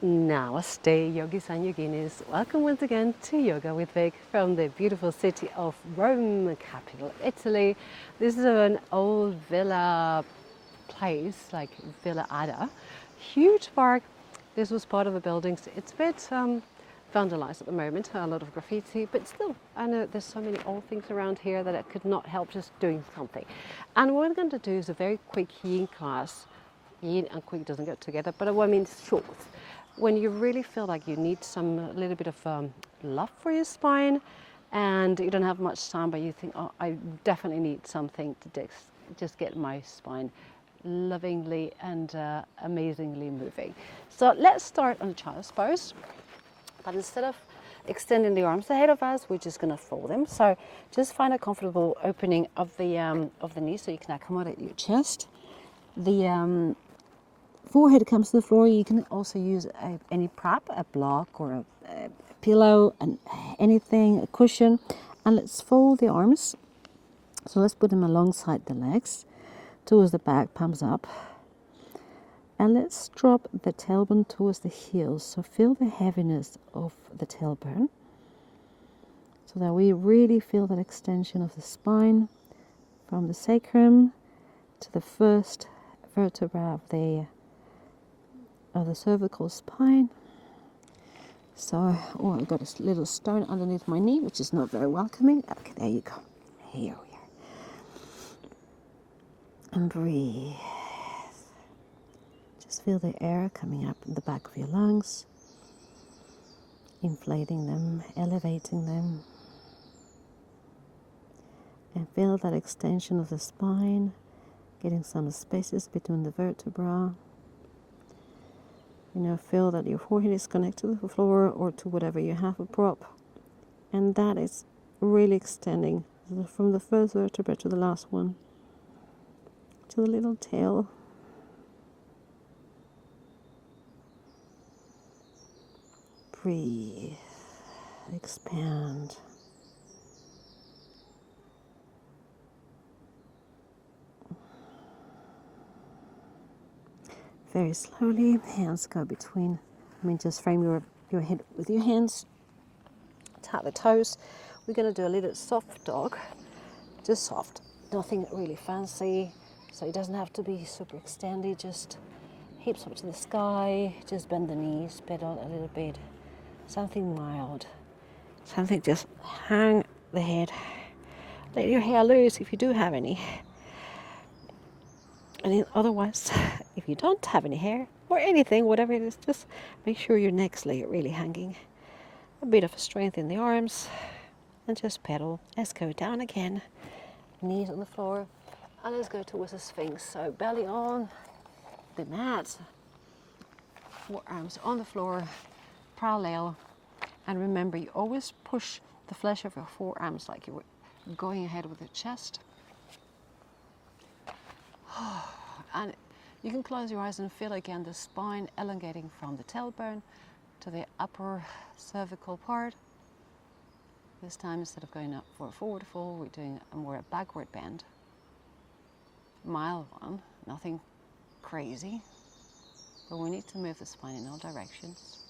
Namaste, yogis and yoginis. Welcome once again to Yoga with Vic from the beautiful city of Rome, capital Italy. This is an old villa place, like Villa Ada. Huge park. This was part of the buildings. It's a bit vandalized at the moment, a lot of graffiti, but still, I know there's so many old things around here that I could not help just doing something. And what we're going to do is a very quick yin class. Yin and quick doesn't go together, but what I mean is short. When you really feel like you need some a little bit of love for your spine and you don't have much time, but you think, oh, I definitely need something to just get my spine lovingly and amazingly moving. So let's start on a child's pose, but instead of extending the arms ahead of us, we're just going to fold them. So just find a comfortable opening of the knee so you can accommodate your chest. The forehead comes to the floor. You can also use any prop, a block or a pillow, and anything, a cushion. And let's fold the arms. So let's put them alongside the legs, towards the back, palms up. And let's drop the tailbone towards the heels. So feel the heaviness of the tailbone, so that we really feel that extension of the spine from the sacrum to the first vertebra of the cervical spine. So, oh, I've got a little stone underneath my knee, which is not very welcoming. Okay, there you go. Here we are. And breathe. Just feel the air coming up in the back of your lungs, inflating them, elevating them. And feel that extension of the spine, getting some spaces between the vertebrae. You know, feel that your forehead is connected to the floor or to whatever you have a prop. And that is really extending from the first vertebra to the last one, to the little tail. Breathe, expand. Very slowly, hands go between. Just frame your head with your hands. Tap the toes. We're going to do a little soft dog. Just soft. Nothing really fancy. So it doesn't have to be super extended. Just hips up to the sky. Just bend the knees, pedal a little bit. Something mild. Something just hang the head. Let your hair loose if you do have any. And then otherwise, if you don't have any hair or anything, whatever it is, just make sure your neck's really hanging. A bit of strength in the arms, and just pedal. Let's go down again. Knees on the floor, and let's go towards the Sphinx. So belly on the mat, forearms on the floor, parallel. And remember, you always push the flesh of your forearms like you were going ahead with the chest. And you can close your eyes and feel again the spine elongating from the tailbone to the upper cervical part. This time, instead of going up for a forward fold, we're doing a more backward bend. Mild one, nothing crazy, but we need to move the spine in all directions.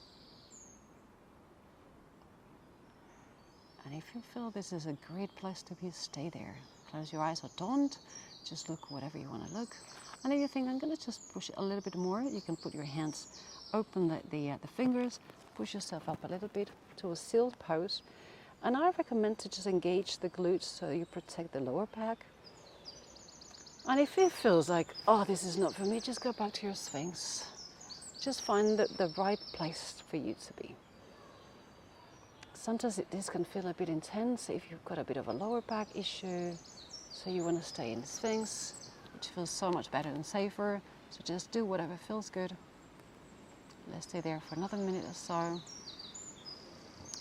And if you feel this is a great place to be, stay there. Close your eyes or don't. Just look whatever you want to look. And if you think, I'm going to just push it a little bit more, you can put your hands, open the fingers, push yourself up a little bit to a sealed pose. And I recommend to just engage the glutes so you protect the lower back. And if it feels like, oh, this is not for me, just go back to your Sphinx. Just find the right place for you to be. Sometimes this can feel a bit intense if you've got a bit of a lower back issue. So you want to stay in the Sphinx, which feels so much better and safer. So just do whatever feels good. Let's stay there for another minute or so.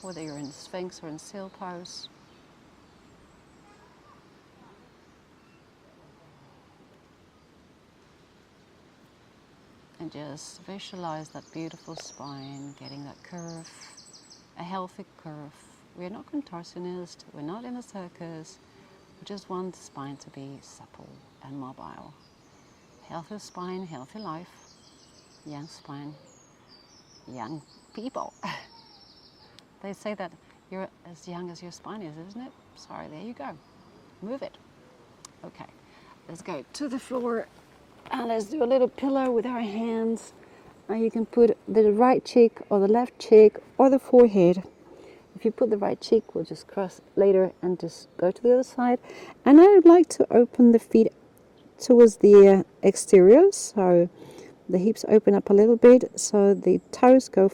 Whether you're in Sphinx or in seal pose. And just visualize that beautiful spine, getting that curve, a healthy curve. We're not contortionist, we're not in a circus. We just want the spine to be supple and mobile. Healthy spine, healthy life. Yang spine, young people. They say that you're as young as your spine is, isn't it? Sorry, there you go. Move it. Okay, let's go to the floor and let's do a little pillow with our hands. And you can put the right cheek or the left cheek or the forehead. If you put the right cheek, we'll just cross later and just go to the other side. And I would like to open the feet towards the exterior, so the hips open up a little bit, so the toes go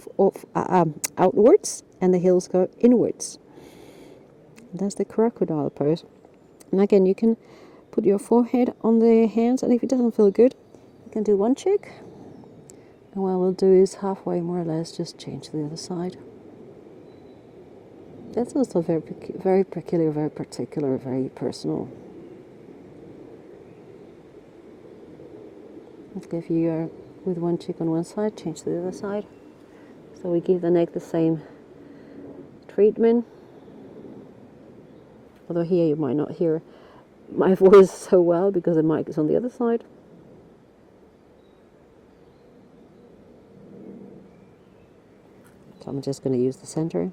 outwards and the heels go inwards. That's the crocodile pose. And again, you can put your forehead on the hands, and if it doesn't feel good, you can do one cheek. And what we'll do is halfway, more or less, just change to the other side. That's also very peculiar, very particular, very personal. If you are with one cheek on one side, change to the other side. So we give the neck the same treatment. Although here you might not hear my voice so well because the mic is on the other side. So I'm just going to use the center.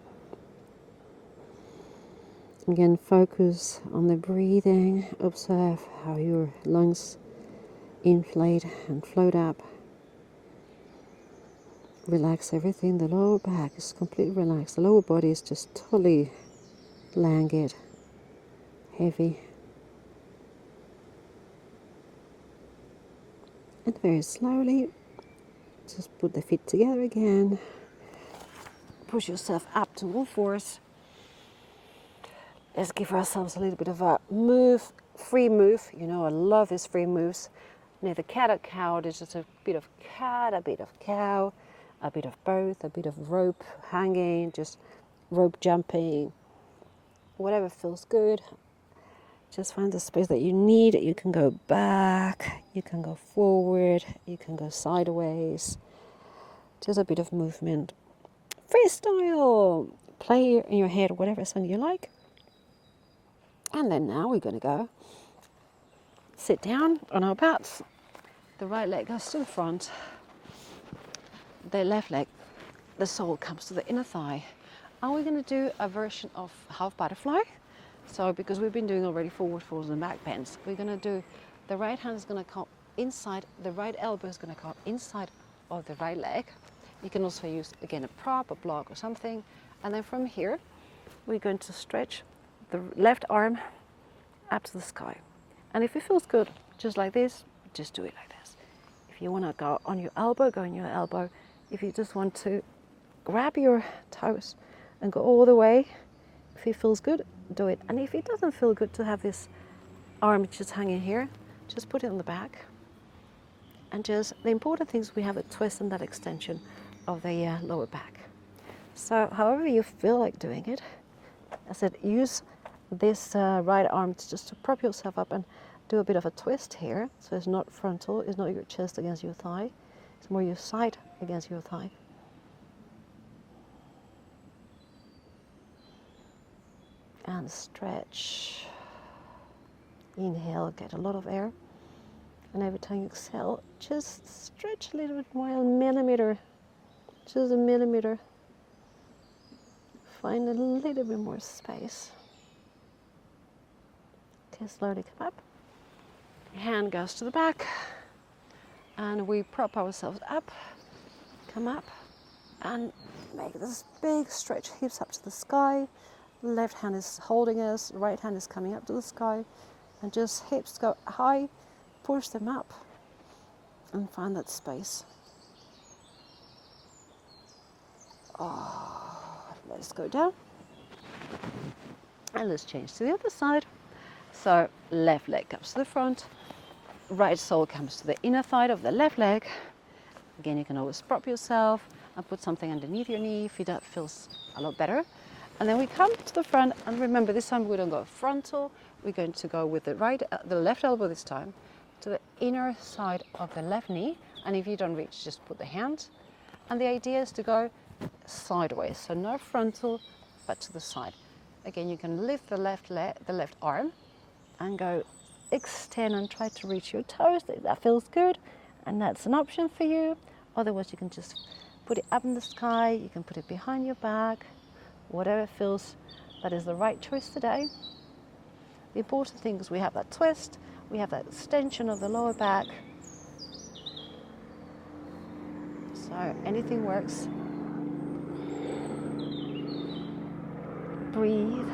Again, focus on the breathing. Observe how your lungs inflate and float up. Relax everything. The lower back is completely relaxed. The lower body is just totally languid, heavy. And very slowly, just put the feet together again. Push yourself up to all fours. Let's give ourselves a little bit of a move, free move. You know, I love these free moves. Neither cat or cow, there's just a bit of cat, a bit of cow, a bit of both, a bit of rope hanging, just rope jumping, whatever feels good. Just find the space that you need. You can go back, you can go forward, you can go sideways. Just a bit of movement. Freestyle! Play in your head whatever song you like. And then now we're going to go sit down on our butts. The right leg goes to the front. The left leg, the sole comes to the inner thigh. And we're going to do a version of half butterfly. So because we've been doing already forward folds and back bends, we're going to do, the right hand is going to come inside, the right elbow is going to come inside of the right leg. You can also use, again, a prop, a block or something. And then from here, we're going to stretch the left arm up to the sky. And if it feels good, just like this, just do it like this. If you want to go on your elbow, go on your elbow. If you just want to grab your toes and go all the way, if it feels good, do it. And if it doesn't feel good to have this arm just hanging here, just put it on the back. And just, the important thing is we have a twist and that extension of the lower back. So however you feel like doing it, I said use this right arm just to prop yourself up and do a bit of a twist here. So it's not frontal, it's not your chest against your thigh, it's more your side against your thigh. And stretch. Inhale, get a lot of air. And every time you exhale, just stretch a little bit more, a millimeter, just a millimeter. Find a little bit more space. Okay, slowly come up. Hand goes to the back. And we prop ourselves up, come up, and make this big stretch, hips up to the sky. Left hand is holding us, right hand is coming up to the sky. And just hips go high, push them up, and find that space. Let's go down. And let's change to the other side. So left leg comes to the front, right sole comes to the inner thigh of the left leg. Again, you can always prop yourself and put something underneath your knee if that feels a lot better. And then we come to the front, and remember this time we don't go frontal, we're going to go with the left elbow this time to the inner side of the left knee. And if you don't reach, just put the hand. And the idea is to go sideways, so not frontal, but to the side. Again, you can lift the left arm and go extend and try to reach your toes if that feels good, and that's an option for you. Otherwise, you can just put it up in the sky, you can put it behind your back, whatever feels that is the right choice today. The important thing is we have that twist, we have that extension of the lower back. So anything works. Breathe.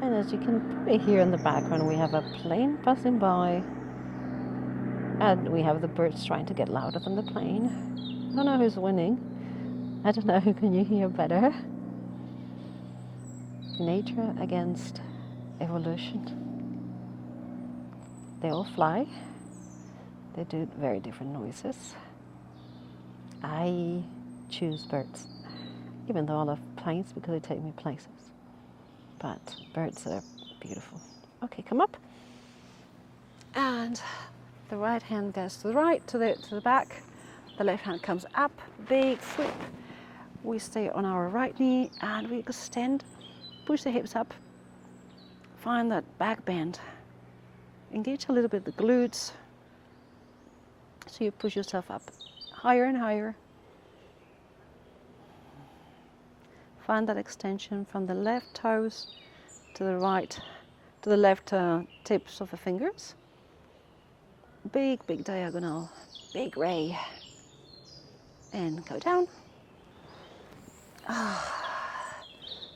And as you can probably hear in the background, we have a plane passing by. And we have the birds trying to get louder than the plane. I don't know who's winning. I don't know who can you hear better. Nature against evolution. They all fly. They do very different noises. I choose birds, even though I love planes because they take me places. But birds are beautiful. Okay, come up. And the right hand goes to the right, to the back. The left hand comes up, big sweep. We stay on our right knee and we extend, push the hips up. Find that back bend. Engage a little bit the glutes. So you push yourself up higher and higher. Find that extension from the left toes to the right, to the left tips of the fingers. Big, big diagonal, big ray. And go down.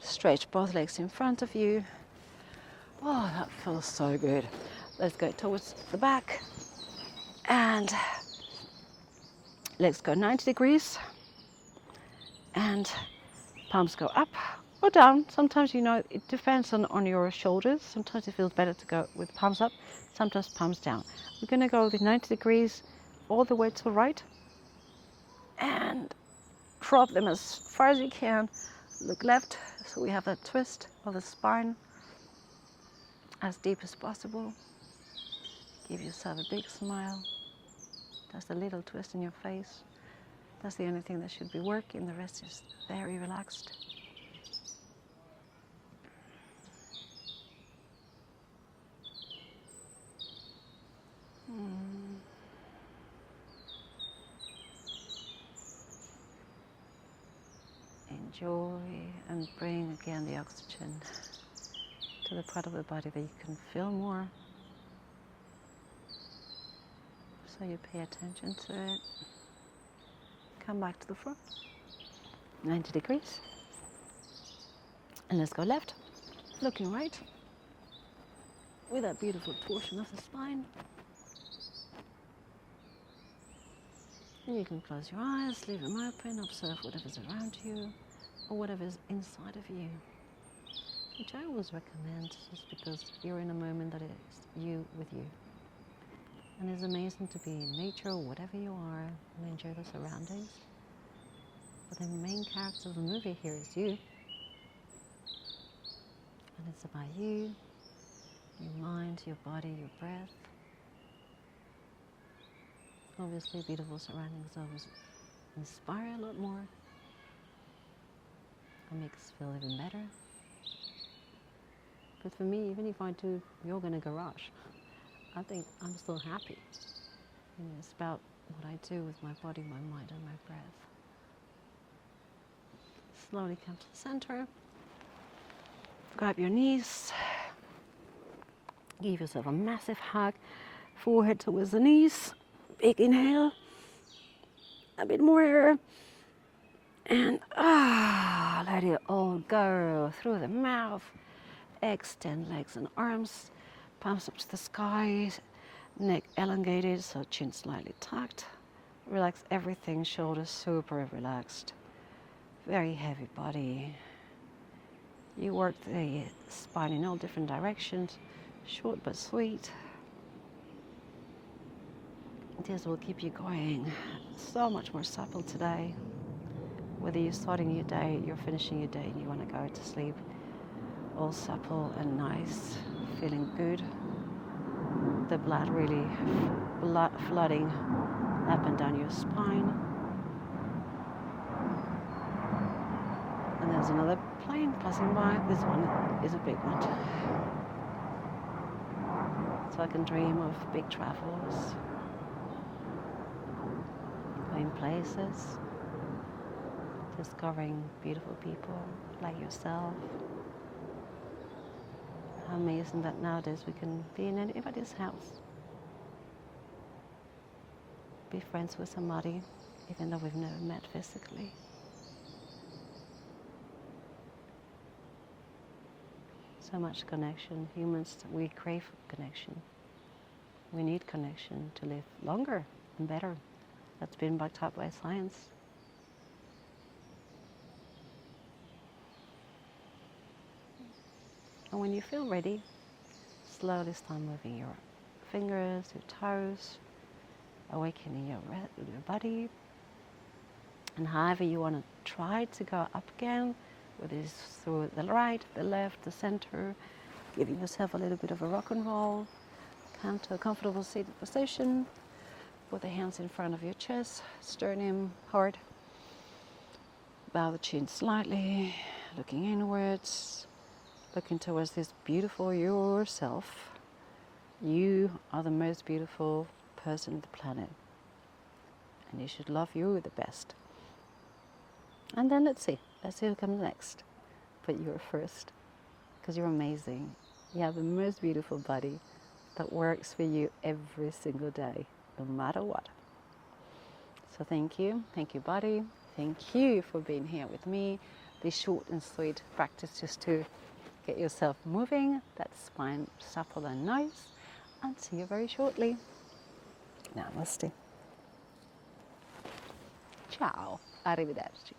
Stretch both legs in front of you. Oh, that feels so good. Let's go towards the back. And legs go 90 degrees. And palms go up or down. Sometimes, it depends on your shoulders. Sometimes it feels better to go with palms up, sometimes palms down. We're going to go with 90 degrees all the way to the right. And drop them as far as you can. Look left, so we have that twist of the spine as deep as possible. Give yourself a big smile. Just a little twist in your face. That's the only thing that should be working. The rest is very relaxed. Enjoy and bring again the oxygen to the part of the body that you can feel more. So you pay attention to it. Come back to the front. 90 degrees. And let's go left. Looking right. With that beautiful torsion of the spine. And you can close your eyes, leave them open, observe whatever's around you or whatever's inside of you. Which I always recommend just because you're in a moment that is you with you. And it's amazing to be in nature or whatever you are and enjoy the surroundings. But the main character of the movie here is you. And it's about you, your mind, your body, your breath. Obviously, beautiful surroundings always inspire a lot more. It makes us feel even better. But for me, even if I do yoga in a garage, I think I'm still happy. It's about what I do with my body, my mind, and my breath. Slowly come to the center. Grab your knees. Give yourself a massive hug. Forehead towards the knees. Big inhale. A bit more air. And let it all go through the mouth. Extend legs and arms. Palms up to the sky. Neck elongated, so chin slightly tucked. Relax everything. Shoulders super relaxed. Very heavy body. You work the spine in all different directions. Short but sweet. This will keep you going so much more supple today. Whether you're starting your day, you're finishing your day, and you want to go to sleep, all supple and nice, feeling good. The blood really flooding up and down your spine. And then There's another plane passing by. This one is a big one. So I can dream of big travels, going places, discovering beautiful people like yourself. How amazing that nowadays we can be in anybody's house. Be friends with somebody, even though we've never met physically. So much connection. Humans, we crave connection. We need connection to live longer and better. That's been backed up by science. And when you feel ready, slowly start moving your fingers, your toes, awakening your body. And however you want to try to go up again, whether it's through the right, the left, the center, giving yourself a little bit of a rock and roll. Come to a comfortable seated position with the hands in front of your chest, sternum hard. Bow the chin slightly, looking inwards, looking towards this beautiful yourself. You are the most beautiful person on the planet, and you should love you the best. And then let's see who comes next. But you're first, because you're amazing. You have the most beautiful body that works for you every single day, no matter what. So thank you body. Thank you for being here with me. This short and sweet practice just to get yourself moving, that spine supple and nice. And see you very shortly. Namaste. Ciao. Arrivederci.